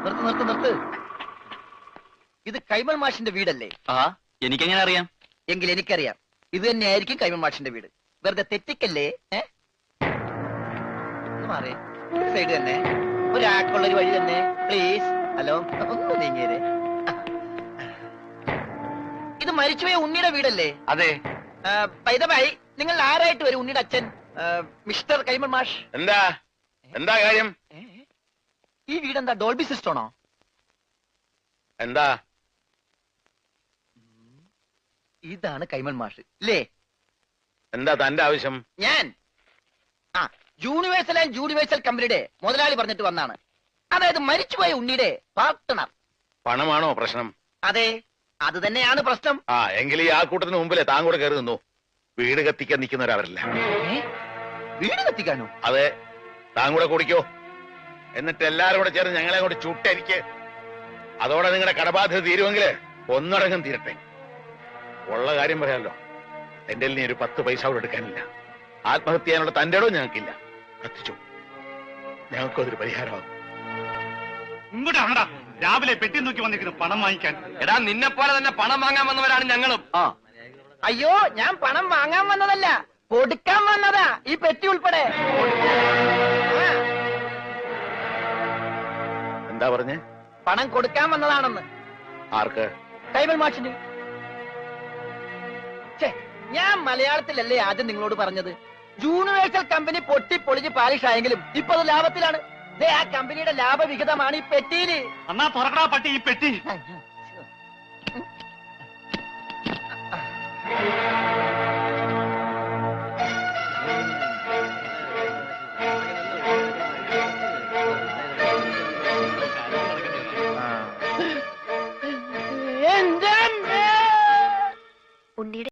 നിർത്ത് നിർത്ത് നിർത്ത്. ഇത് കൈമൾ മാഷിന്റെ വീടല്ലേ? ആ, എനിക്കെങ്ങനെ അറിയാം? എങ്കിൽ എനിക്കറിയാം, ഇത് തന്നെയായിരിക്കും കൈമൾ മാഷിന്റെ വീട്. വെറുതെ തെറ്റിക്കല്ലേ. മാറി സൈഡ് തന്നെ, ഒരാൾക്കുള്ളൊരു വഴി തന്നെ പ്ലീസ്. ഹലോ, ഒന്ന് നീങ്ങിയേ. ഇത് മരിച്ചുപോയ ഉണ്ണിയുടെ വീടല്ലേ? അതെ. പൈതമായി നിങ്ങൾ ആരായിട്ട് വരും? ഉണ്ണിയുടെ അച്ഛൻ മിസ്റ്റർ കൈമൾ മാഷ്. എന്താ എന്താ കാര്യം? ഈ വീടെന്താ ഡോൾബി സിസ്റ്റമാണോ? എന്താ? ഇതാണ് കൈമൾ മാഷ് ഇല്ലേ? എന്താ തന്റെ ആവശ്യം? ഞാൻ യൂണിവേഴ്സൽ ആൻഡ് യൂണിവേഴ്സൽ കമ്പനിയുടെ മുതലാളി പറഞ്ഞിട്ട് വന്നാണ്. അതായത് മരിച്ചുപോയ ഉണ്ണിയുടെ പാർട്ട്ണർ. പണമാണോ പ്രശ്നം? അതെ, അത് തന്നെയാണ് പ്രശ്നം. എങ്കിൽ ഈ ആൾക്കൂട്ടത്തിന് മുമ്പിലെ താൻ കൂടെ കയറി നിന്നു. വീട് കത്തിക്കാൻ നിൽക്കുന്നവരവരല്ല. വീട് കത്തിക്കാനോ? അതെ, താൻ കൂടെ കുടിക്കോ. എന്നിട്ട് എല്ലാരും കൂടെ ചേർന്ന് ഞങ്ങളെ കൂടെ ചുട്ടരിക്ക്. അതോടെ നിങ്ങളുടെ കടബാധ്യത തീരുമെങ്കിൽ ഒന്നടങ്കം തീരട്ടെ. ഉള്ള കാര്യം പറയാമല്ലോ, എന്റെ നീ ഒരു 10 പൈസ കൂടെ എടുക്കാനില്ല. ആത്മഹത്യ ചെയ്യാനുള്ള തന്റെ ഇടവും ഞങ്ങൾക്കില്ല. കത്തിച്ചു, ഞങ്ങൾക്കും അതൊരു പരിഹാരമാകും. ഇങ്ങോട്ടാണടാ രാവിലെ പെട്ടി നോക്കി വന്നിരിക്കുന്നു പണം വാങ്ങിക്കാൻ. എടാ, നിന്നെ പോലെ തന്നെ പണം വാങ്ങാൻ വന്നവരാണ് ഞങ്ങളും. അയ്യോ, ഞാൻ പണം വാങ്ങാൻ വന്നതല്ല, കൊടുക്കാൻ വന്നതാ. ഈ പെട്ടി ഉൾപ്പെടെ. എന്താ പറഞ്ഞേ? പണം കൊടുക്കാൻ വന്നതാണെന്ന്. ആർക്ക്? കൈമൾ മാഷിന്. ഞാൻ മലയാളത്തിലല്ലേ ആദ്യം നിങ്ങളോട് പറഞ്ഞത്? യൂണിവേഴ്സൽ കമ്പനി പൊട്ടിപ്പൊളിഞ്ഞ് പാലിഷ് ആയെങ്കിലും ഇപ്പൊ അത് ലാഭത്തിലാണ്. ആ കമ്പനിയുടെ ലാഭവിഹിതമാണ് ഈ പെട്ടിയില്. അന്നാ തുറക്കടാ പട്ടി ഈ പെട്ടി. എന്റെ ഉണ്ണിയുടെ